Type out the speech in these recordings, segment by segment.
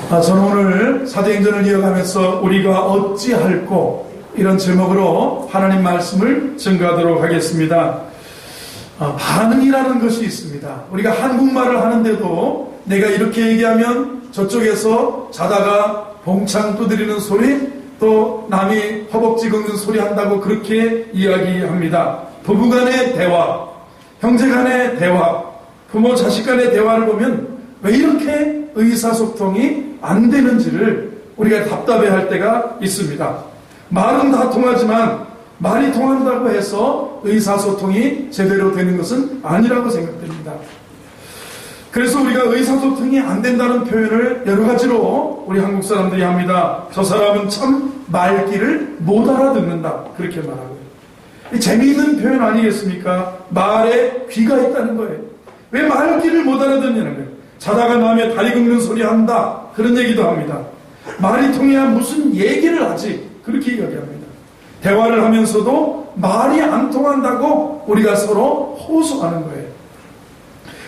저는 오늘 사도행전을 이어가면서 우리가 어찌할꼬 이런 제목으로 하나님 말씀을 증거하도록 하겠습니다. 반응이라는 것이 있습니다. 우리가 한국말을 하는데도 내가 이렇게 얘기하면 저쪽에서 자다가 봉창 두드리는 소리, 또 남이 허벅지 긁는 소리 한다고 그렇게 이야기합니다. 부부간의 대화, 형제간의 대화, 부모 자식간의 대화를 보면 왜 이렇게 의사소통이 안 되는지를 우리가 답답해할 때가 있습니다. 말은 다 통하지만 말이 통한다고 해서 의사소통이 제대로 되는 것은 아니라고 생각됩니다. 그래서 우리가 의사소통이 안 된다는 표현을 여러 가지로 우리 한국 사람들이 합니다. 저 사람은 참 말귀를 못 알아듣는다, 그렇게 말하고요. 재미있는 표현 아니겠습니까? 말에 귀가 있다는 거예요. 왜 말귀를 못 알아듣냐는 거예요. 자다가 남의 다리 긁는 소리 한다, 그런 얘기도 합니다. 말이 통해야 무슨 얘기를 하지, 그렇게 이야기합니다. 대화를 하면서도 말이 안 통한다고 우리가 서로 호소하는 거예요.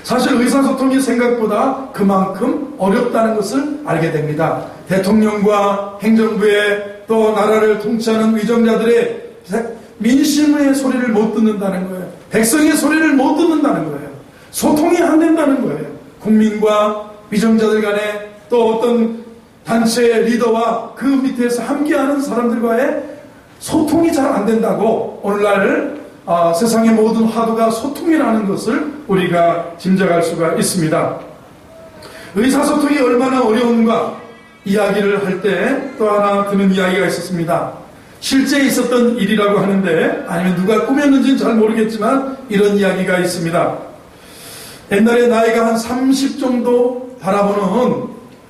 사실 의사소통이 생각보다 그만큼 어렵다는 것을 알게 됩니다. 대통령과 행정부의 또 나라를 통치하는 위정자들의 민심의 소리를 못 듣는다는 거예요. 백성의 소리를 못 듣는다는 거예요. 소통이 안 된다는 거예요. 국민과 위정자들 간에 또 어떤 단체의 리더와 그 밑에서 함께하는 사람들과의 소통이 잘 안 된다고 오늘날 세상의 모든 화두가 소통이라는 것을 우리가 짐작할 수가 있습니다. 의사소통이 얼마나 어려운가 이야기를 할 때 또 하나 드는 이야기가 있었습니다. 실제 있었던 일이라고 하는데, 아니면 누가 꾸몄는지는 잘 모르겠지만 이런 이야기가 있습니다. 옛날에 나이가 한 30 정도 바라보는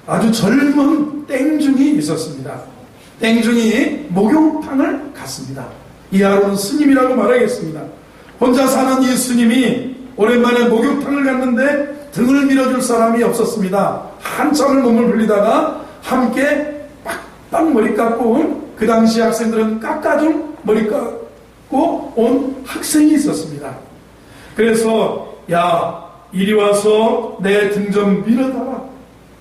아주 젊은 땡중이 있었습니다. 땡중이 목욕탕을 갔습니다. 이하로는 스님이라고 말하겠습니다. 혼자 사는 이 스님이 오랜만에 목욕탕을 갔는데 등을 밀어줄 사람이 없었습니다. 한참을 몸을 불리다가 함께 빡빡 머리 깎고 온, 그 당시 학생들은 깎아줄 머리 깎고 온 학생이 있었습니다. 그래서 야, 이리 와서 내 등 좀 밀어달라.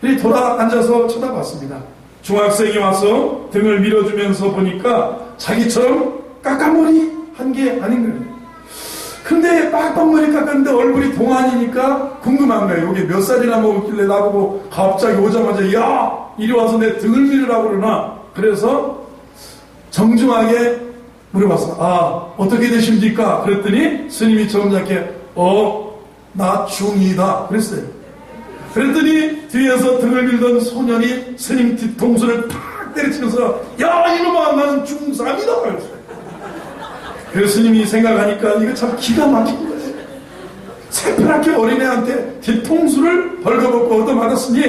이리 돌아 앉아서 쳐다봤습니다. 중학생이 와서 등을 밀어주면서 보니까 자기처럼 까까머리 한 게 아닌 거예요. 근데 빡빡머리 깎았는데 얼굴이 동안이니까 궁금한 거예요. 이게 몇 살이나 먹었길래 나보고 갑자기 오자마자 야, 이리 와서 내 등을 밀으라고 그러나. 그래서 정중하게 물어봤어. 어떻게 되십니까? 그랬더니 스님이 점잖게 나 중이다 그랬어요. 그랬더니 뒤에서 등을 밀던 소년이 스님 뒤통수를 탁 때려치면서 야, 이놈아, 나는 중3이다 그랬어요. 그래서 스님이 생각하니까 이거 참 기가 막힌 거예요. 새파랗게 어린애한테 뒤통수를 벌거벗고 얻어맞았으니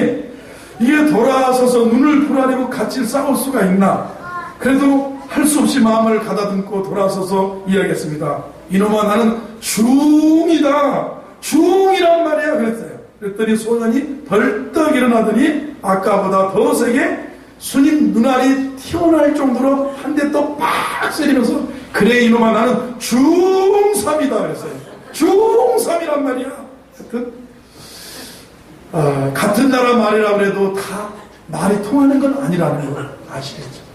이게 돌아서서 눈을 부라리고 같이 싸울 수가 있나. 그래도 할 수 없이 마음을 가다듬고 돌아서서 이야기했습니다. 이놈아, 나는 중이다. 중이란 말이야 그랬어요. 그랬더니 소년이 벌떡 일어나더니 아까보다 더 세게 스님 눈알이 튀어나올 정도로 한 대 또 팍 때리면서 그래 이놈아, 나는 중3이다 그랬어요. 중3이란 말이야. 하여튼 같은 나라 말이라고 해도 다 말이 통하는 건 아니라는 걸 아시겠죠.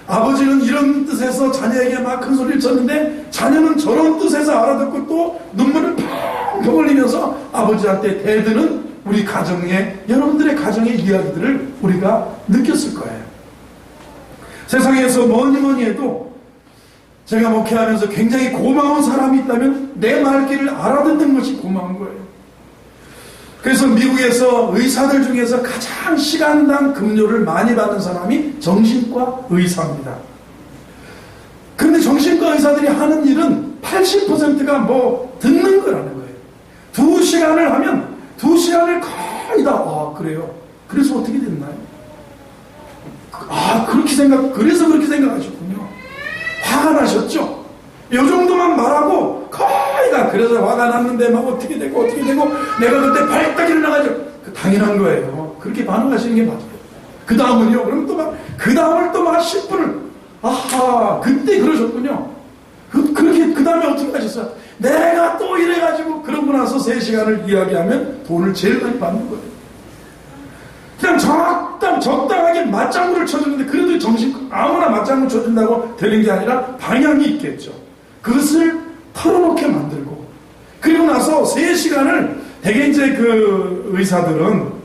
아버지는 이런 뜻에서 자녀에게 막 큰 소리를 쳤는데 자녀는 저런 뜻에서 알아듣고 또 눈물을 펑펑 흘리면서 아버지한테 대드는 우리 가정의, 여러분들의 가정의 이야기들을 우리가 느꼈을 거예요. 세상에서 뭐니 해도 제가 목회하면서 굉장히 고마운 사람이 있다면 내 말귀를 알아듣는 것이 고마운 거예요. 그래서 미국에서 의사들 중에서 가장 시간당 급료를 많이 받는 사람이 정신과 의사입니다. 그런데 정신과 의사들이 하는 일은 80%가 뭐 듣는 거라는 거예요. 2시간을 하면 2시간을 거의 다 그래요. 그래서 어떻게 됐나요? 그래서 그렇게 생각하셨군요. 화가 나셨죠? 이 정도만 말하고 거의 다 그래서 화가 났는데 막 어떻게 되고 내가 그때 발딱 일어나가지고 당연한 거예요. 그렇게 반응하시는 게 맞아요. 그 다음은요? 그럼 또 막 그 다음을 또 막 10분을 그때 그러셨군요. 그렇게 그 다음에 어떻게 하셨어요? 내가 또 이래가지고 그러고 나서 3시간을 이야기하면 돈을 제일 많이 받는 거예요. 그냥 적당하게 맞장구를 쳐주는데 그래도 아무나 맞장구 쳐준다고 되는 게 아니라 방향이 있겠죠. 그것을 털어놓게 만들고, 그리고 나서 3시간을 대개 이제 그 의사들은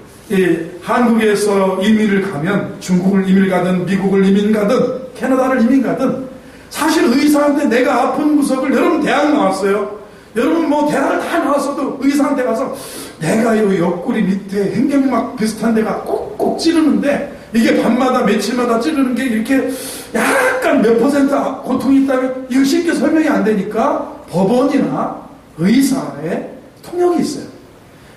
한국에서 이민을 가면 중국을 이민 가든 미국을 이민 가든 캐나다를 이민 가든 사실 의사한테 내가 아픈 구석을, 여러분 대학 나왔어요. 여러분 뭐 대학을 다 나왔어도 의사한테 가서 내가 이 옆구리 밑에 횡격막 비슷한 데가 꼭꼭 찌르는데 이게 밤마다 며칠마다 찌르는 게 이렇게 약간 몇 퍼센트 고통이 있다면 이거 쉽게 설명이 안 되니까 법원이나 의사의 통역이 있어요.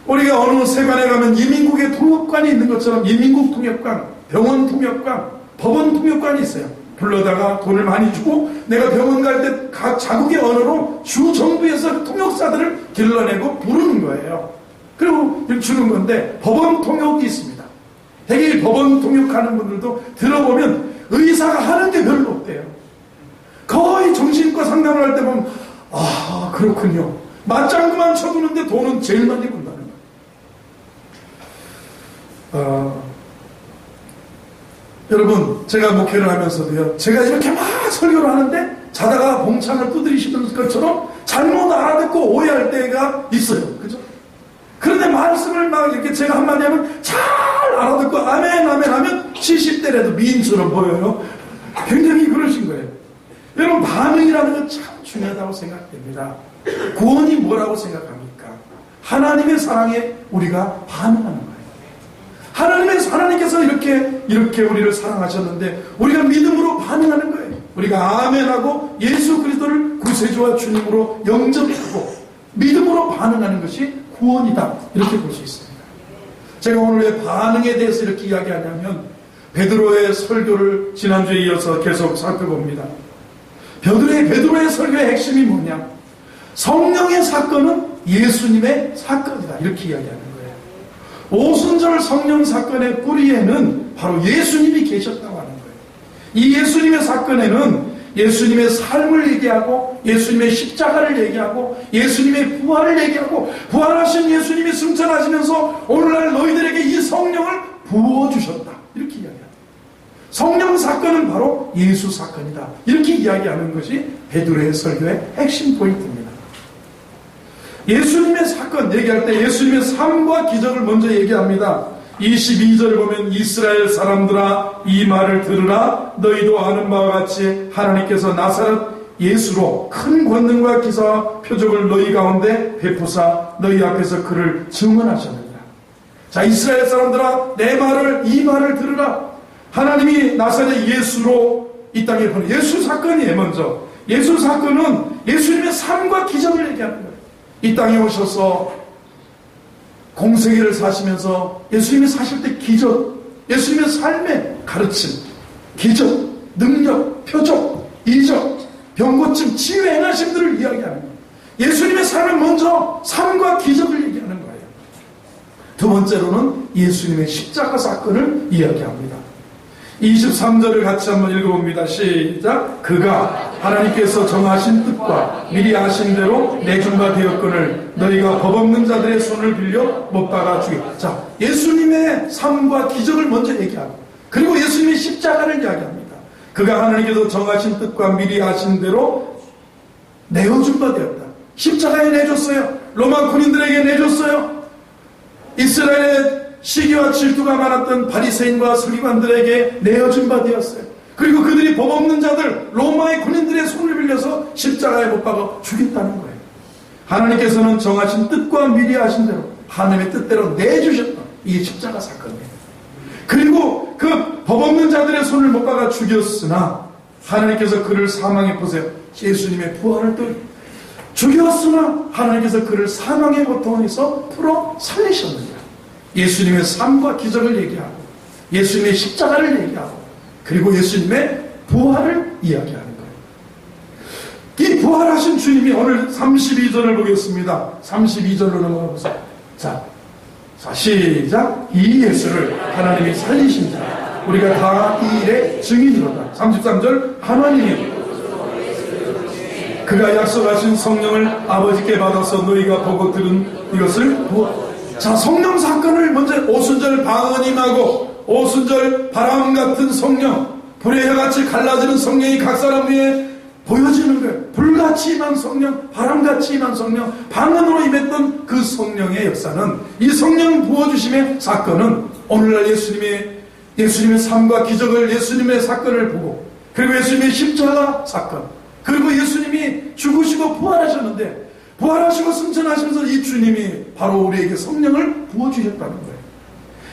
우리가 어느 세관에 가면 이민국의 통역관이 있는 것처럼 이민국 통역관, 병원 통역관, 법원 통역관이 있어요. 불러다가 돈을 많이 주고 내가 병원 갈 때 각 자국의 언어로 주 정부에서 통역사들을 길러내고 부르는 거예요. 그리고 주는 건데 법원 통역이 있습니다. 되게 법원 통역하는 분들도 들어보면 의사가 하는 게 별로 없대요. 거의 정신과 상담을 할 때 보면 아 그렇군요. 맞장구만 쳐주는데 돈은 제일 많이 번다는 거예요. 여러분 제가 목회를 하면서도요, 제가 이렇게 막 설교를 하는데 자다가 봉창을 두드리시는 것처럼 잘못 알아듣고 오해할 때가 있어요. 그죠? 그런데 말씀을 막 이렇게 제가 한마디 하면 잘 알아듣고 아멘 아멘 하면 70대라도 미인처럼 보여요. 굉장히 그러신 거예요. 여러분 반응이라는 건 참 중요하다고 생각됩니다. 구원이 뭐라고 생각합니까? 하나님의 사랑에 우리가 반응하는 거예요. 하나님께서 이렇게 우리를 사랑하셨는데 우리가 믿음으로 반응하는 거예요. 우리가 아멘하고 예수 그리스도를 구세주와 주님으로 영접하고 믿음으로 반응하는 것이 구원이다, 이렇게 볼 수 있습니다. 제가 오늘 왜 반응에 대해서 이렇게 이야기하냐면 베드로의 설교를 지난주에 이어서 계속 살펴봅니다. 베드로의 설교의 핵심이 뭐냐? 성령의 사건은 예수님의 사건이다, 이렇게 이야기하는 거예요. 오순절 성령 사건의 뿌리에는 바로 예수님이 계셨다고 하는 거예요. 이 예수님의 사건에는 예수님의 삶을 얘기하고 예수님의 십자가를 얘기하고 예수님의 부활을 얘기하고 부활하신 예수님이 승천하시면서 오늘날 너희들에게 이 성령을 부어주셨다, 이렇게 이야기합니다. 성령 사건은 바로 예수 사건이다, 이렇게 이야기하는 것이 베드로의 설교의 핵심 포인트입니다. 예수님의 사건 얘기할 때 예수님의 삶과 기적을 먼저 얘기합니다. 22절을 보면 이스라엘 사람들아 이 말을 들으라. 너희도 아는 바와 같이 하나님께서 나사렛 예수로 큰 권능과 기사와 표적을 너희 가운데 베푸사 너희 앞에서 그를 증언하셨느니라. 자, 이스라엘 사람들아 이 말을 들으라. 하나님이 나사렛 예수로 이 땅에 보낸 예수 사건이에요. 먼저 예수 사건은 예수님의 삶과 기적을 얘기하는 거예요. 이 땅에 오셔서 공생애를 사시면서 예수님이 사실 때 기적, 예수님의 삶의 가르침, 기적, 능력, 표적, 이적, 병고침, 치유 행하심들을 이야기하는 거예요. 예수님의 삶은 먼저 삶과 기적을 얘기하는 거예요. 두 번째로는 예수님의 십자가 사건을 이야기합니다. 23절을 같이 한번 읽어봅니다. 시작. 그가 하나님께서 정하신 뜻과 미리 아신 대로 내준 바 되었거늘 너희가 법 없는 자들의 손을 빌려 못 박아 죽이. 자, 예수님의 삶과 기적을 먼저 얘기하고 그리고 예수님의 십자가를 이야기합니다. 그가 하나님께서 정하신 뜻과 미리 아신 대로 내어준 바 되었다. 십자가에 내줬어요. 로마 군인들에게 내줬어요. 이스라엘의 시기와 질투가 많았던 바리새인과 서기관들에게 내어준 바 되었어요. 그리고 그들이 법 없는 자들 로마의 군인들의 손을 빌려서 십자가에 못 박아 죽였다는 거예요. 하나님께서는 정하신 뜻과 미리 하신 대로 하나님의 뜻대로 내주셨다. 이게 십자가 사건이에요. 그리고 그 법 없는 자들의 손을 못 박아 죽였으나 하나님께서 그를 사망에 보세요. 예수님의 부활을 또 죽였으나 하나님께서 그를 사망의 고통에서 풀어 살리셨느니라. 예수님의 삶과 기적을 얘기하고 예수님의 십자가를 얘기하고 그리고 예수님의 부활을 이야기하는 거예요. 이 부활하신 주님이 오늘 32절을 보겠습니다. 32절로 넘어가보세요. 자, 시작. 이 예수를 하나님이 살리신 자 우리가 다 이 일의 증인이로다. 33절. 하나님이 그가 약속하신 성령을 아버지께 받아서 너희가 보고 들은 이것을 부활. 자, 성령 사건을 먼저 오순절 방언 임하고 오순절 바람 같은 성령, 불의 혀같이 갈라지는 성령이 각 사람 위에 보여지는 거예요. 불같이 임한 성령, 바람같이 임한 성령, 방언으로 임했던 그 성령의 역사는, 이 성령 부어주심의 사건은 오늘날 예수님의 삶과 기적을, 예수님의 사건을 보고, 그리고 예수님의 십자가 사건, 그리고 예수님이 죽으시고 부활하셨는데, 부활하시고 승천하시면서 이 주님이 바로 우리에게 성령을 부어주셨다는 거예요.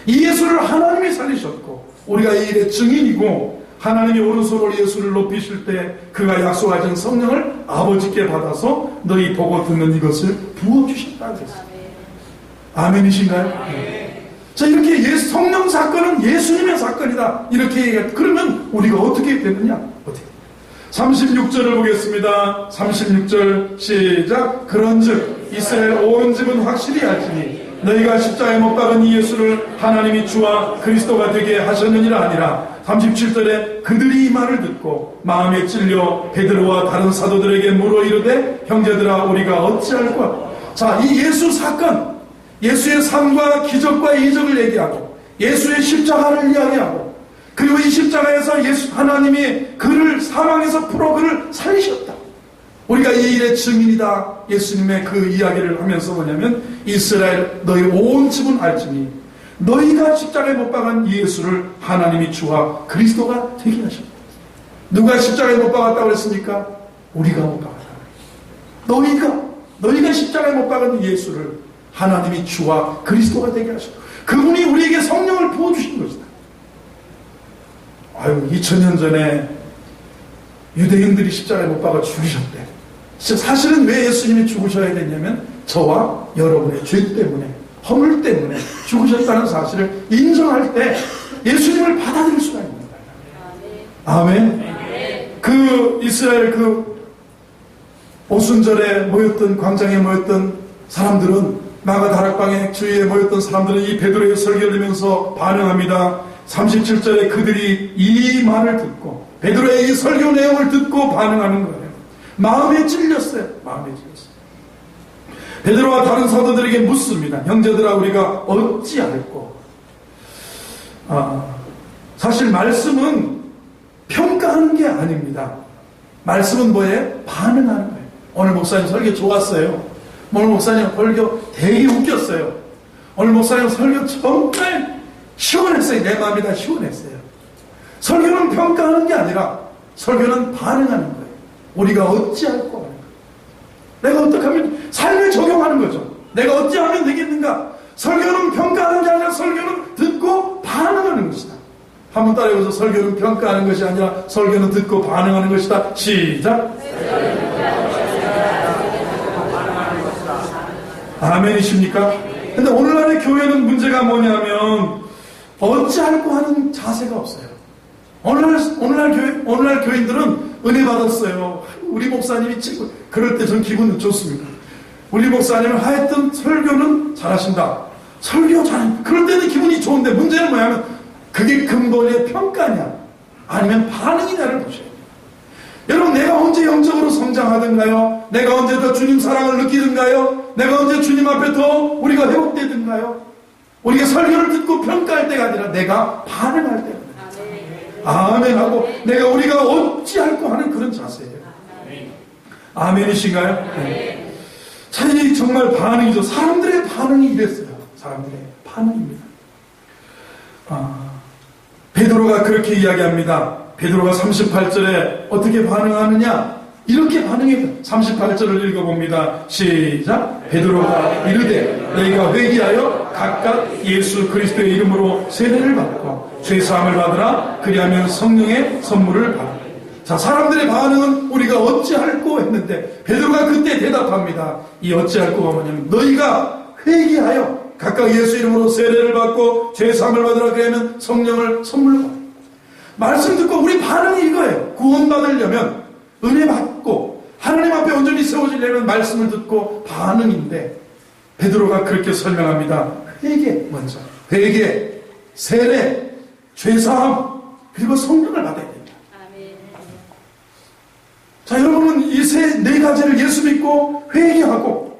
이 예수를 하나님이 살리셨고, 우리가 이 일의 증인이고, 하나님이 오른손으로 예수를 높이실 때 그가 약속하신 성령을 아버지께 받아서 너희 보고 듣는 이것을 부어주셨다고 했어요. 아멘이신가요? 네. 자, 이렇게 성령 사건은 예수님의 사건이다, 이렇게 얘기해. 그러면 우리가 어떻게 되느냐? 어떻게? 36절을 보겠습니다. 36절 시작. 그런즉 이스라엘 온 집은 확실히 알지니 너희가 십자가에 못 박은 이 예수를 하나님이 주와 그리스도가 되게 하셨느니라 아니라. 37절에 그들이 이 말을 듣고 마음에 찔려 베드로와 다른 사도들에게 물어 이르되 형제들아 우리가 어찌할까? 자, 이 예수 사건, 예수의 삶과 기적과 이적을 얘기하고 예수의 십자가를 이야기하고, 그리고 이 십자가에서 하나님이 그를 사망에서 풀어 그를 살리셨다. 우리가 이 일의 증인이다. 예수님의 그 이야기를 하면서 뭐냐면, 이스라엘 너희 온 집은 알지니 너희가 십자가에 못 박은 예수를 하나님이 주와 그리스도가 되게 하셨다. 누가 십자가에 못 박았다고 했습니까? 우리가 못 박았다. 너희가 십자가에 못 박은 예수를 하나님이 주와 그리스도가 되게 하셨다. 그분이 우리에게 성령을 부어주신 것이다. 2000년 전에 유대인들이 십자가에 못 박아 죽이셨대. 사실은 왜 예수님이 죽으셔야 됐냐면 저와 여러분의 죄 때문에, 허물 때문에 죽으셨다는 사실을 인정할 때 예수님을 받아들일 수가 있는 거예요. 아멘. 그 이스라엘 그 오순절에 모였던, 광장에 모였던 사람들은, 마가 다락방에 주위에 모였던 사람들은 이 베드로의 설교를 들으면서 반응합니다. 37절에 그들이 이 말을 듣고, 베드로의 이 설교 내용을 듣고 반응하는 거예요. 마음에 찔렸어요. 마음에 찔렸어요. 베드로와 다른 사도들에게 묻습니다. 형제들아 우리가 어찌할꼬? 사실 말씀은 평가하는 게 아닙니다. 말씀은 뭐예요? 반응하는 거예요. 오늘 목사님 설교 좋았어요. 오늘 목사님 설교 되게 웃겼어요. 오늘 목사님 설교 정말 시원했어요. 내 마음이 다 시원했어요. 설교는 평가하는 게 아니라 설교는 반응하는 거예요. 우리가 어찌할꼬 하는 거예요. 내가 어떻게 하면 삶에 적용하는 거죠. 내가 어찌하면 되겠는가? 설교는 평가하는 게 아니라 설교는 듣고 반응하는 것이다. 한번 따라해보세요. 설교는 평가하는 것이 아니라 설교는 듣고 반응하는 것이다. 시작. 아멘이십니까? 근데 오늘날의 교회는 문제가 뭐냐면 어찌할꼬 하는 자세가 없어요. 오늘날 교인들은 은혜 받았어요. 우리 목사님이 친구, 그럴 때 전 기분 좋습니다. 우리 목사님은 하여튼 설교는 잘하신다. 설교 잘한다. 그럴 때는 기분이 좋은데 문제는 뭐냐면 그게 근본의 평가냐 아니면 반응이냐를 보셔야 돼요. 여러분, 내가 언제 영적으로 성장하든가요? 내가 언제 더 주님 사랑을 느끼든가요? 내가 언제 주님 앞에 더 우리가 회복되든가요? 우리가 설교를 듣고 평가할 때가 아니라 내가 반응할 때가 아멘하고 우리가 어찌할꼬 하는 그런 자세예요. 아멘이신가요? 네. 자, 이 정말 반응이죠. 사람들의 반응이 이랬어요. 사람들의 반응입니다. 베드로가 그렇게 이야기합니다. 베드로가 38절에 어떻게 반응하느냐? 이렇게 반응해요. 38절을 읽어봅니다. 시작. 베드로가 이르되 너희가 회개하여 각각 예수 그리스도의 이름으로 세례를 받고 죄사함을 받으라. 그리하면 성령의 선물을 받으라. 자, 사람들의 반응은 우리가 어찌할꼬 했는데 베드로가 그때 대답합니다. 이 어찌할꼬가 뭐냐면 너희가 회개하여 각각 예수 이름으로 세례를 받고 죄사함을 받으라. 그러면 성령을 선물로 받으라. 말씀 듣고 우리 반응이 이거예요. 구원받으려면, 은혜 받고 하나님 앞에 온전히 세워지려면 말씀을 듣고 반응인데, 베드로가 그렇게 설명합니다. 회개 먼저, 회개, 세례, 죄사함, 그리고 성령을 받아야 됩니다. 자, 여러분은 이 네 가지를 예수 믿고 회개하고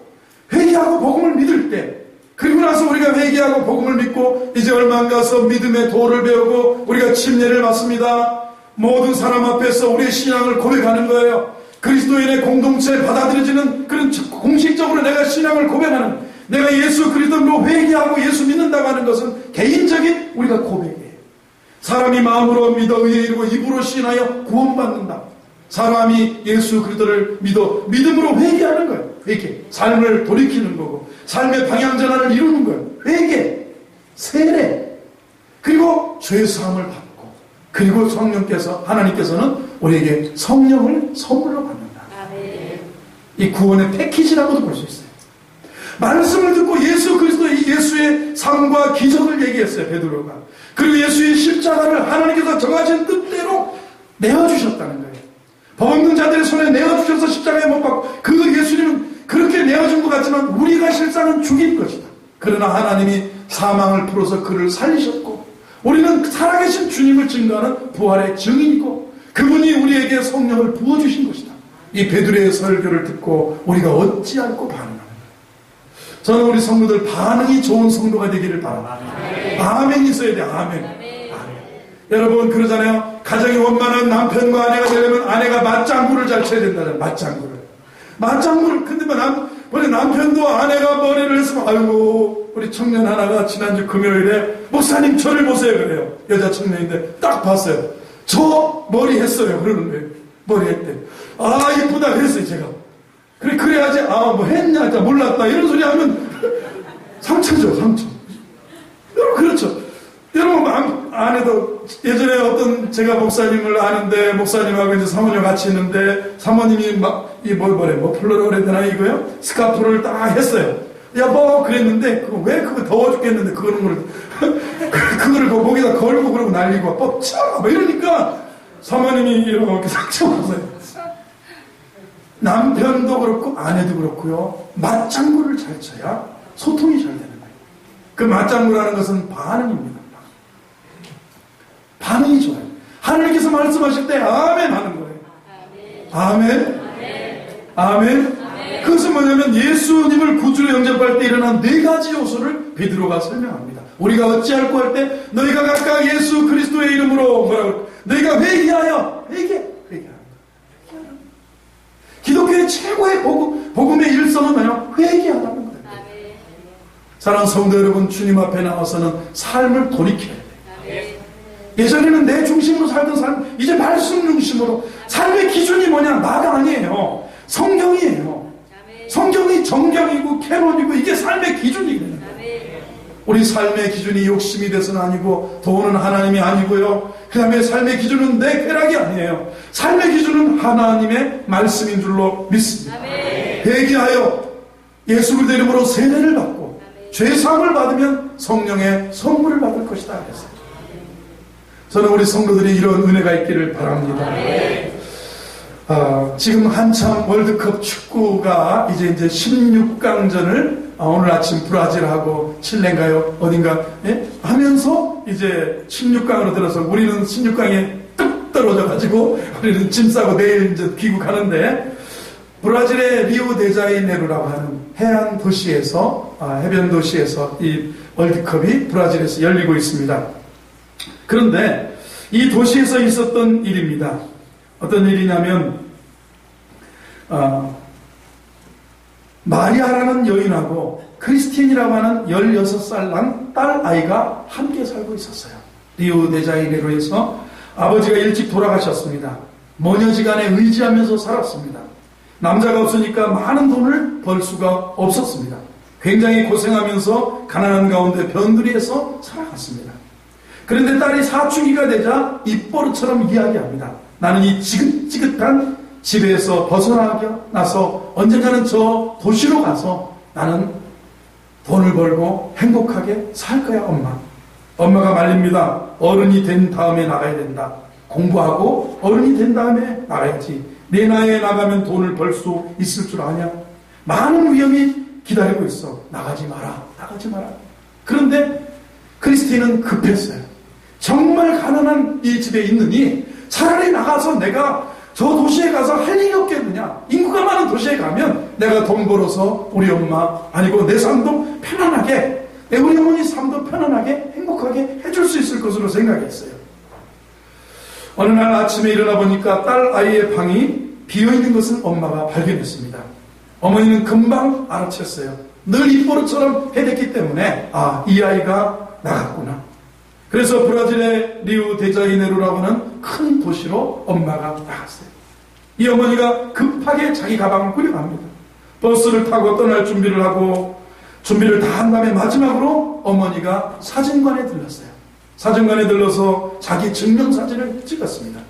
복음을 믿을 때 그리고 나서 우리가 회개하고 복음을 믿고 이제 얼마 안 가서 믿음의 도를 배우고 우리가 침례를 받습니다. 모든 사람 앞에서 우리의 신앙을 고백하는 거예요. 그리스도인의 공동체에 받아들여지는 그런 공식적으로 내가 신앙을 고백하는, 내가 예수 그리스도로 회개하고 예수 믿는다고 하는 것은 개인적인 우리가 고백이에요. 사람이 마음으로 믿어 의에 이르고 입으로 시인하여 구원받는다. 사람이 예수 그리스도를 믿어 믿음으로 회개하는 거예요. 회개, 삶을 돌이키는 거고 삶의 방향전환을 이루는 거예요. 회개, 세례, 그리고 죄사함을 받고, 그리고 성령께서, 하나님께서는 우리에게 성령을 선물로 받는다. 아멘. 이 구원의 패키지라고도 볼 수 있어요. 말씀을 듣고 예수 그리스도의 예수의 삶과 기적을 얘기했어요, 베드로가. 그리고 예수의 십자가를 하나님께서 정하신 뜻대로 내어주셨다는 거예요. 법 없는 자들의 손에 내어주셔서 십자가에 못 박고, 그 예수님은 그렇게 내어준 것 같지만 우리가 실상은 죽인 것이다. 그러나 하나님이 사망을 풀어서 그를 살리셨고, 우리는 살아계신 주님을 증거하는 부활의 증인이고, 그분이 우리에게 성령을 부어주신 것이다. 이 베드로의 설교를 듣고 우리가 어찌 않고 반응하는가. 저는 우리 성도들 반응이 좋은 성도가 되기를 바랍니다. 아멘이 있어야 돼요. 아멘. 아멘. 여러분 그러잖아요. 가정이 원만한 남편과 아내가 되려면 아내가 맞장구를 잘 쳐야 된다잖아요. 맞장구를. 근데 우리 남편도 아내가 머리를 했으면, 아이고, 우리 청년 하나가 지난주 금요일에 목사님 저를 보세요 그래요. 여자 청년인데 딱 봤어요. 저 머리 했어요. 그러는 거예요. 머리 했대. 아, 이쁘다 그랬어요 제가. 그래야지, 아, 뭐 했냐, 몰랐다 이런 소리 하면 상처죠, 상처. 여러분 그렇죠. 여러분 아내도 예전에 어떤 제가 목사님을 아는데, 목사님하고 이제 사모님 같이 있는데 사모님이 막 이 플러라고 그래야 되나 이거요? 스카프를 딱 했어요. 여보 그랬는데 왜 그거 더워 죽겠는데 그거를 목에다 걸고 그러고 날리고 뻗쳐 막 이러니까 사모님이 이렇게 상처받았어요. 남편도 그렇고 아내도 그렇고요, 맞장구를 잘 쳐야 소통이 잘 되는 거예요. 그 맞장구라는 것은 반응입니다. 반응이 좋아요. 하나님께서 말씀하실 때 아멘 하는 거예요. 아멘. 아멘. 그것은 뭐냐면 예수님을 구주로 영접할 때 일어난 네 가지 요소를 베드로가 설명합니다. 우리가 어찌할꼬 할 때 너희가 각각 예수 그리스도의 이름으로 뭐라고, 너희가 회개하여 회개하는 거예요. 기독교의 최고의 복음의 일성은 뭐냐? 회개하라는 거예요. 사랑하는 성도 여러분, 주님 앞에 나와서는 삶을 돌이켜야 돼요. 예전에는 내 중심으로 살던 삶, 이제 말씀 중심으로. 삶의 기준이 뭐냐? 나가 아니에요. 성경이에요. 성경이 정경이고 캐논이고 이게 삶의 기준이거든요. 우리 삶의 기준이 욕심이 돼서는 아니고, 돈은 하나님이 아니고요, 그 다음에 삶의 기준은 내 쾌락이 아니에요. 삶의 기준은 하나님의 말씀인 줄로 믿습니다. 회개하여 예수 그리스도 이름으로 세례를 받고 죄사함을 받으면 성령의 선물을 받을 것이다 그랬어요. 저는 우리 성도들이 이런 은혜가 있기를 바랍니다. 지금 한참 월드컵 축구가 이제 16강전을 오늘 아침 브라질하고 칠레인가요? 어딘가 하면서 이제 16강으로 들어서, 우리는 16강에 뚝 떨어져가지고 우리는 짐 싸고 내일 이제 귀국하는데, 브라질의 리우데자네이루라고 하는 해안 도시에서, 해변 도시에서 이 월드컵이 브라질에서 열리고 있습니다. 그런데 이 도시에서 있었던 일입니다. 어떤 일이냐면, 마리아라는 여인하고 크리스틴이라고 하는 16살 난 딸 아이가 함께 살고 있었어요. 리우데자네이루에서 아버지가 일찍 돌아가셨습니다. 모녀지간에 의지하면서 살았습니다. 남자가 없으니까 많은 돈을 벌 수가 없었습니다. 굉장히 고생하면서 가난한 가운데 변두리에서 살아갔습니다. 그런데 딸이 사춘기가 되자 입버릇처럼 이야기합니다. 나는 이 지긋지긋한 집에서 벗어나서 언젠가는 저 도시로 가서 나는 돈을 벌고 행복하게 살 거야, 엄마. 엄마가 말립니다. 어른이 된 다음에 나가야 된다. 공부하고 어른이 된 다음에 나가야지. 내 나이에 나가면 돈을 벌 수 있을 줄 아냐? 많은 위험이 기다리고 있어. 나가지 마라. 그런데 크리스틴은 급했어요. 정말 가난한 이 집에 있느니 차라리 나가서 내가 저 도시에 가서 할 일이 없겠느냐? 인구가 많은 도시에 가면 내가 돈 벌어서 우리 엄마, 아니고 내 삶도 편안하게, 우리 어머니 삶도 편안하게 행복하게 해줄 수 있을 것으로 생각했어요. 어느 날 아침에 일어나 보니까 딸 아이의 방이 비어있는 것을 엄마가 발견했습니다. 어머니는 금방 알아챘어요. 늘 입버릇처럼 해댔기 때문에 이 아이가 나갔구나. 그래서 브라질의 리우데자네이루라고 하는 큰 도시로 엄마가 나갔어요. 이 어머니가 급하게 자기 가방을 꾸려갑니다. 버스를 타고 떠날 준비를 하고 준비를 다 한 다음에 마지막으로 어머니가 사진관에 들렀어요. 사진관에 들러서 자기 증명사진을 찍었습니다.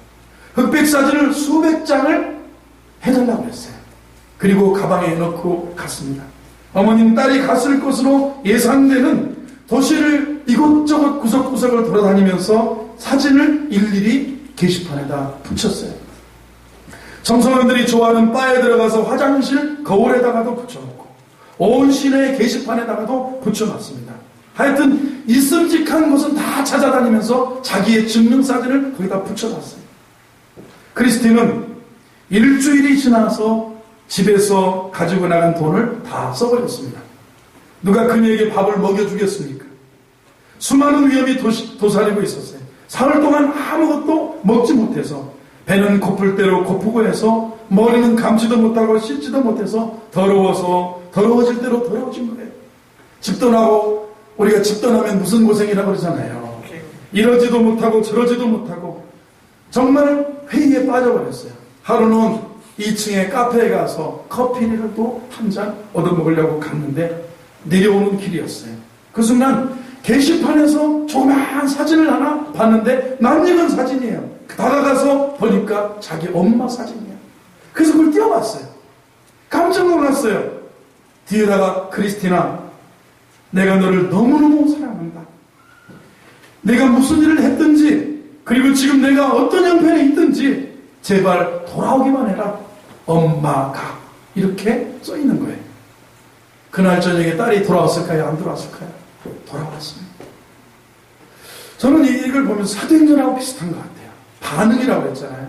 흑백 사진을 수백 장을 해달라고 했어요. 그리고 가방에 넣고 갔습니다. 어머니는 딸이 갔을 것으로 예상되는 도시를 이곳저곳 구석구석을 돌아다니면서 사진을 일일이 게시판에다 붙였어요. 청소년들이 좋아하는 바에 들어가서 화장실 거울에다가도 붙여놓고 온 시내의 게시판에다가도 붙여놨습니다. 하여튼 있음직한 곳은 다 찾아다니면서 자기의 증명사진을 거기다 붙여놨어요. 크리스틴은 일주일이 지나서 집에서 가지고 나간 돈을 다 써버렸습니다. 누가 그녀에게 밥을 먹여주겠습니까? 수많은 위험이 도사리고 있었어요. 사흘 동안 아무것도 먹지 못해서 배는 고플 대로 고프고 해서 머리는 감지도 못하고 씻지도 못해서 더러워서 더러워질 대로 더러워진 거예요. 집 떠나고 우리가 집 떠나면 무슨 고생이라고 그러잖아요. 이러지도 못하고 저러지도 못하고 정말 회의에 빠져버렸어요. 하루는 2층에 카페에 가서 커피라도 한 잔 얻어먹으려고 갔는데 내려오는 길이었어요. 그 순간 게시판에서 조그마한 사진을 하나 봤는데 낯익은 사진이에요. 다가가서 보니까 자기 엄마 사진이에요. 그래서 그걸 띄워봤어요. 깜짝 놀랐어요. 뒤에다가 크리스티나, 내가 너를 너무너무 사랑한다. 내가 무슨 일을 했든지 그리고 지금 내가 어떤 형편에 있든지 제발 돌아오기만 해라. 엄마가 이렇게 써있는 거예요. 그날 저녁에 딸이 돌아왔을까요? 안 돌아왔을까요? 돌아왔습니다. 저는 이걸 보면서 사도행전하고 비슷한 것 같아요. 반응이라고 했잖아요.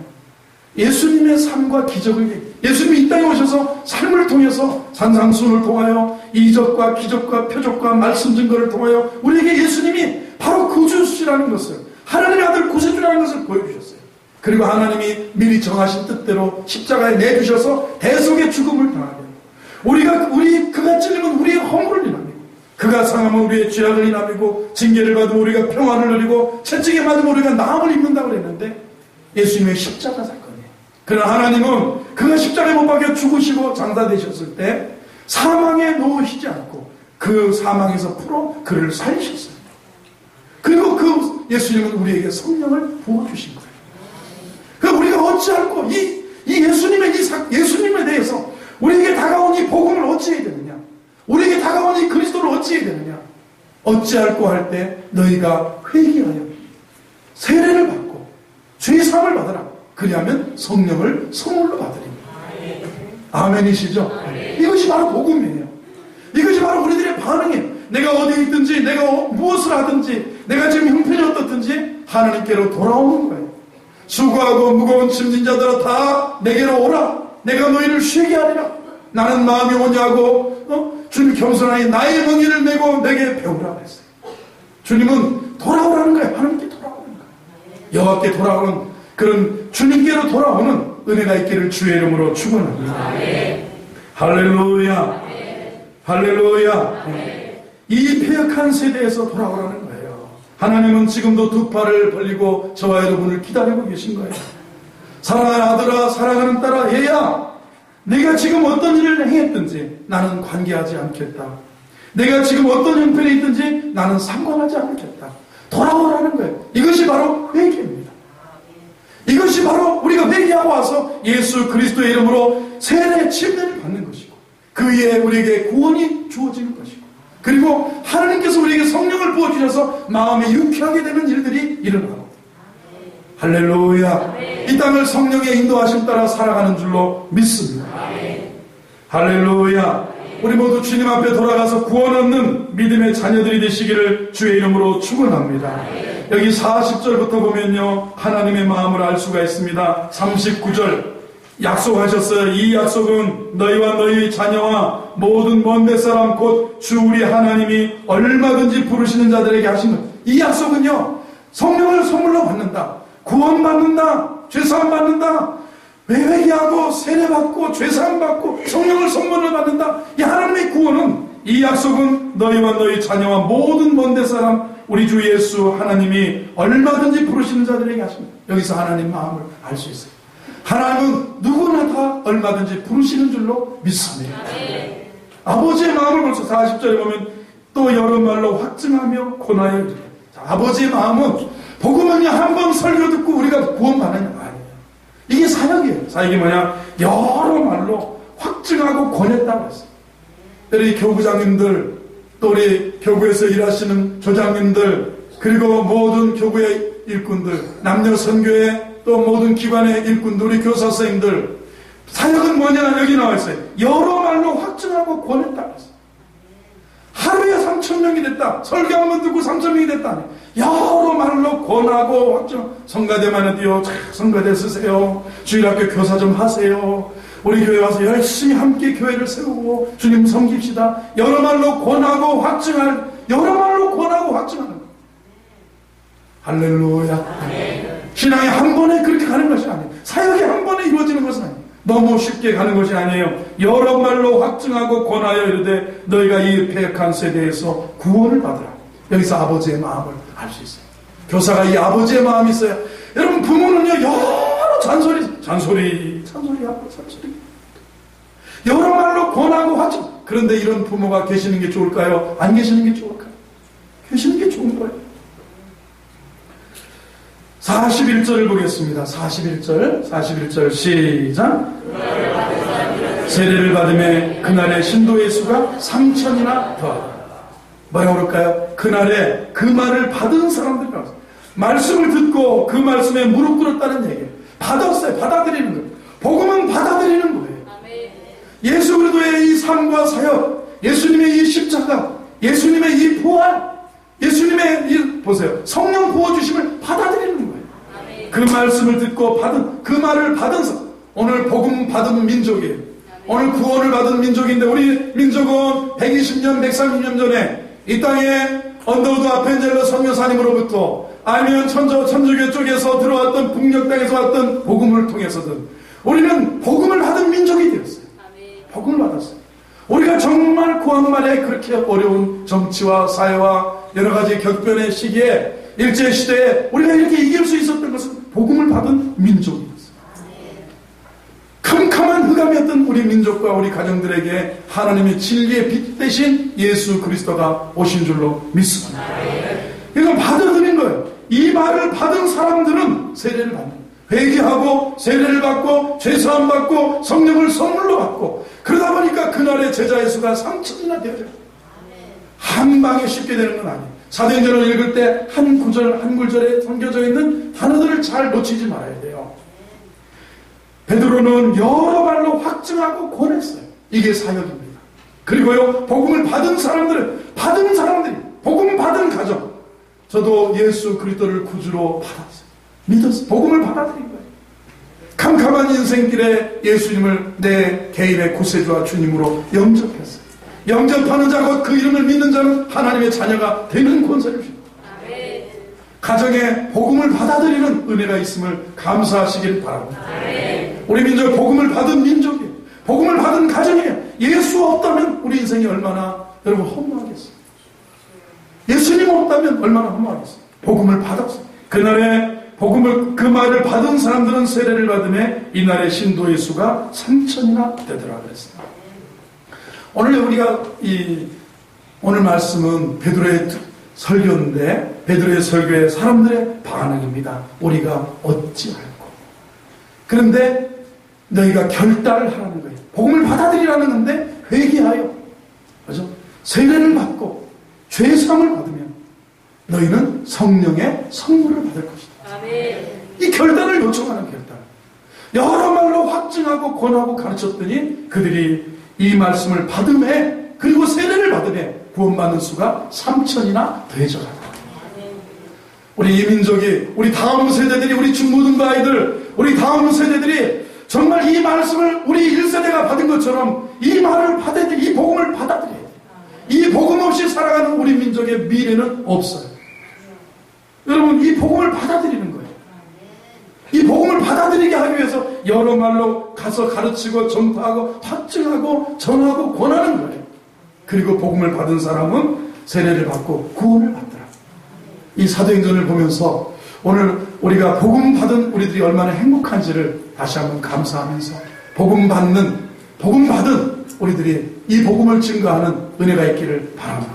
예수님의 삶과 기적을, 예수님이 이 땅에 오셔서 삶을 통해서 산상수훈을 통하여 이적과 기적과 표적과 말씀 증거를 통하여 우리에게 예수님이 바로 구주시라는 것을, 하나님의 아들 구세주라는 것을 보여주셨어요. 그리고 하나님이 미리 정하신 뜻대로 십자가에 내주셔서 대속의 죽음을 당하게 그가 찔리면 우리의 허물을 인합니다. 그가 상하면 우리의 죄악을 인합이고 징계를 받으면 우리가 평안을 누리고 채찍에 맞으면 우리가 나음을 입는다고 그랬는데 예수님의 십자가 사건이에요. 그러나 하나님은 그가 십자가에 못 박혀 죽으시고 장사되셨을 때 사망에 놓으시지 않고 그 사망에서 풀어 그를 살리셨어요. 그리고 그 예수님은 우리에게 성령을 부어주신 거예요. 그러니까 우리가 어찌할꼬 이 예수님에 대해서 우리에게 다가온 이 복음을 어찌해야 되느냐? 우리에게 다가온 이 그리스도를 어찌해야 되느냐? 어찌할꼬 할 때 너희가 회개하여 세례를 받고 죄사함을 받으라. 그리하면 성령을 선물로 받으리라. 아멘이시죠? 이것이 바로 복음이에요. 이것이 바로 우리들의 반응이에요. 내가 어디에 있든지 내가 무엇을 하든지 내가 지금 형편이 어떻든지 하나님께로 돌아오는 거예요. 수고하고 무거운 짐진 자들아 다 내게로 오라. 내가 너희를 쉬게 하리라. 나는 마음이 오냐고 주님 겸손하니 나의 멍에를 메고 내게 배우라 그랬어요. 주님은 돌아오라는 거예요. 하나님께 돌아오는 거예요. 여호와께 돌아오는 그런 주님께로 돌아오는 은혜가 있기를 주의 이름으로 축원합니다. 할렐루야. 할렐루야. 이 패역한 세대에서 돌아오라는 거예요. 하나님은 지금도 두 팔을 벌리고 저와 여러분을 기다리고 계신 거예요. 사랑하는 아들아, 사랑하는 딸아, 얘야, 내가 지금 어떤 일을 행했든지 나는 관계하지 않겠다. 내가 지금 어떤 형편에 있든지 나는 상관하지 않겠다. 돌아오라는 거예요. 이것이 바로 회개입니다. 이것이 바로 우리가 회개하고 와서 예수 그리스도의 이름으로 세례 침례를 받는 것이고 그 위에 우리에게 구원이 주어지는 것이고 그리고 하나님께서 우리에게 성령을 부어주셔서 마음이 유쾌하게 되는 일들이 일어나고 할렐루야. 이 땅을 성령의 인도하심 따라 살아가는 줄로 믿습니다. 할렐루야. 우리 모두 주님 앞에 돌아가서 구원 얻는 믿음의 자녀들이 되시기를 주의 이름으로 축원합니다. 여기 40절부터 보면요, 하나님의 마음을 알 수가 있습니다. 39절 약속하셨어요. 이 약속은 너희와 너희 자녀와 모든 먼 데 사람 곧 주 우리 하나님이 얼마든지 부르시는 자들에게 하신 것. 이 약속은요, 성령을 선물로 받는다, 구원받는다, 죄사함 받는다, 회개하고 세례받고 죄사함 받고 성령을 선물로 받는다. 이 하나님의 구원은, 이 약속은 너희와 너희 자녀와 모든 먼 데 사람 우리 주 예수 하나님이 얼마든지 부르시는 자들에게 하십니다. 여기서 하나님 마음을 알 수 있어요. 하나님은 누구나 다 얼마든지 부르시는 줄로 믿습니다. 아버지의 마음을 벌써 40절에 보면 또 여러 말로 확증하며 권하여 이르되. 아버지의 마음은 복음은요, 한 번 설교 듣고 우리가 구원받는 거 아니에요. 이게 사역이에요. 사역이 뭐냐? 여러 말로 확증하고 권했다고 했어요. 우리 교구장님들, 또 우리 교구에서 일하시는 조장님들, 그리고 모든 교구의 일꾼들, 남녀 선교회 또 모든 기관의 일꾼들, 우리 교사 선생님들, 사역은 뭐냐? 여기 나와 있어요. 여러 말로 확증하고 권했다고 했어요. 하루에 3,000명이 됐다. 설교 한번 듣고 3,000명이 됐다. 여러 말로 권하고 확증. 성가대만 해도요, 성가대 쓰세요. 주일학교 교사 좀 하세요. 우리 교회 와서 열심히 함께 교회를 세우고 주님 섬깁시다. 여러 말로 권하고 확증할, 여러 말로 권하고 확증하는 거. 할렐루야. 신앙이 한 번에 그렇게 가는 것이 아니에요. 사역이 한 번에 이루어지는 것은 아니에요. 너무 쉽게 가는 것이 아니에요. 여러 말로 확증하고 권하여 이르되 너희가 이 패역한 세대에서 구원을 받으라. 여기서 아버지의 마음을 알 수 있어요. 교사가 이 아버지의 마음이 있어요. 여러분, 부모는요, 여러 잔소리. 여러 말로 권하고 확증. 그런데 이런 부모가 계시는 게 좋을까요? 안 계시는 게 좋을까요? 계시는 게 좋은 거예요. 41절을 보겠습니다. 41절 시작. 세례를 받음에 그날의 신도의 수가 3,000이나 더하다. 뭐라고 그럴까요? 그날에 그 말을 받은 사람들이라고. 말씀을 듣고 그 말씀에 무릎 꿇었다는 얘기예요. 받았어요. 받아들이는 거예요. 복음은 받아들이는 거예요. 예수 그리스도의 이 삶과 사역, 예수님의 이 십자가, 예수님의 이 부활, 예수님의 이, 보세요, 성령 부어주심을 받아들이는 거예요. 그 말씀을 듣고 받은, 그 말을 받은 사람, 오늘 복음 받은 민족이에요. 오늘 구원을 받은 민족인데, 우리 민족은 120년, 130년 전에 이 땅에 언더우드 아펜젤러 선교사님으로부터, 아니면 천주교 쪽에서 들어왔던 북녘 땅에서 왔던 복음을 통해서든 우리는 복음을 받은 민족이 되었어요. 복음을 받았어요. 우리가 정말 구한 말에 그렇게 어려운 정치와 사회와 여러 가지 격변의 시기에, 일제시대에 우리가 이렇게 이길 수 있었던 것은 복음을 받은 민족이었어요. 캄캄한 흑암이었던 우리 민족과 우리 가정들에게 하나님의 진리의 빛 대신 예수 그리스도가 오신 줄로 믿습니다. 이건 받아들인 거예요. 이 말을 받은 사람들은 세례를 받는 거예요. 회개하고 세례를 받고 죄사함 받고 성령을 선물로 받고, 그러다 보니까 그날의 제자의 수가 3,000이나 되어요. 한 방에 쉽게 되는 건 아니에요. 사도행전을 읽을 때 한 구절 한 구절에 담겨져 있는 단어들을 잘 놓치지 말아야 돼요. 베드로는 여러 말로 확증하고 권했어요. 이게 사역입니다. 그리고요, 복음을 받은 사람들이, 복음을 받은 가정, 저도 예수 그리스도를 구주로 받았어요. 믿었어요. 복음을 받아들인 거예요. 캄캄한 인생길에 예수님을 내 개인의 구세주와 주님으로 영접했어요. 영접하는 자, 곧 그 이름을 믿는 자는 하나님의 자녀가 되는 권세를 줍니다. 가정에 복음을 받아들이는 은혜가 있음을 감사하시길 바랍니다. 우리 민족 복음을 받은 민족이에요. 복음을 받은 가정이에요. 예수 없다면 우리 인생이 얼마나, 여러분, 허무하겠어요. 예수님 없다면 얼마나 허무하겠어요. 복음을 받았어요. 그날에 복음을, 그 말을 받은 사람들은 세례를 받음에 이날의 신도의 수가 3,000이나 되더라 그랬습니다. 오늘 우리가 오늘 말씀은 베드로의 설교인데, 베드로의 설교에 사람들의 반응입니다. 우리가 어찌할꼬. 그런데 너희가 결단을 하라는 거예요. 복음을 받아들이라는 건데 회개하여, 그죠? 세례를 받고 죄사함을 받으면 너희는 성령의 선물을 받을 것이다. 아멘. 이 결단을 요청하는 결단. 여러 말로 확증하고 권하고 가르쳤더니 그들이 이 말씀을 받음에, 그리고 세례를 받음에 구원받는 수가 3,000이나 더해져가다. 우리 이 민족이, 우리 다음 세대들이, 우리 중고등부 아이들, 우리 다음 세대들이 정말 이 말씀을 우리 1세대가 받은 것처럼 이 말을 받아야 돼. 이 복음을 받아들여야 돼. 이 복음 없이 살아가는 우리 민족의 미래는 없어요. 여러분, 이 복음을 받아들이는 거예요. 이 복음을 받아들이게 하기 위해서 여러 말로 가서 가르치고 전파하고 확증하고 전하고 권하는 거예요. 그리고 복음을 받은 사람은 세례를 받고 구원을 받더라. 이 사도행전을 보면서 오늘 우리가 복음 받은 우리들이 얼마나 행복한지를 다시 한번 감사하면서 복음 받은 우리들이 이 복음을 증거하는 은혜가 있기를 바랍니다.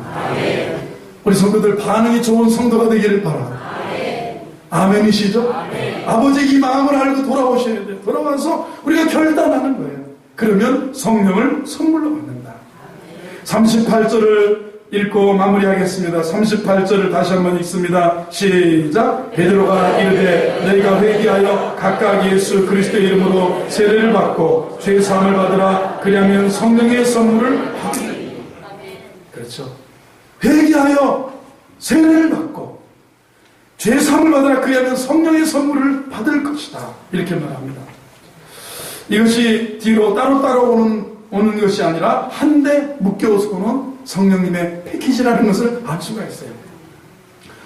우리 성도들 반응이 좋은 성도가 되기를 바랍니다. 아멘이시죠? 아버지 이 마음을 알고 돌아오셔야 돼요. 돌아와서 우리가 결단하는 거예요. 그러면 성령을 선물로 받는다. 38절을 읽고 마무리하겠습니다. 38절을 다시 한번 읽습니다. 시작. 베드로가 이르되 너희가 회개하여 각각 예수 그리스도의 이름으로 세례를 받고 죄사함을 받으라. 그리하면 성령의 선물을 받으리. 그렇죠. 회개하여 세례를 받고 죄사함을 받으라. 그리하면 성령의 선물을 받을 것이다. 이렇게 말합니다. 이것이 뒤로 따로따로 오는 것이 아니라 한데 묶여서 오는 성령님의 패키지라는 것을 알 수가 있어요.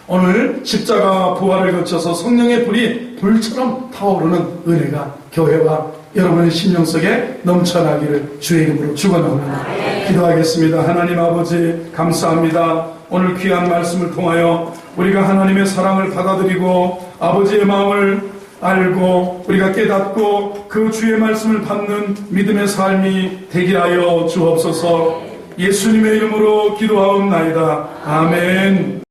오늘 십자가 부활을 거쳐서 성령의 불이 불처럼 타오르는 은혜가 교회와 여러분의 심령 속에 넘쳐나기를 주의 이름으로 축원합니다. 기도하겠습니다. 하나님 아버지 감사합니다. 오늘 귀한 말씀을 통하여 우리가 하나님의 사랑을 받아들이고 아버지의 마음을 알고 우리가 깨닫고 그 주의 말씀을 받는 믿음의 삶이 되게 하여 주옵소서. 예수님의 이름으로 기도하옵나이다. 아멘.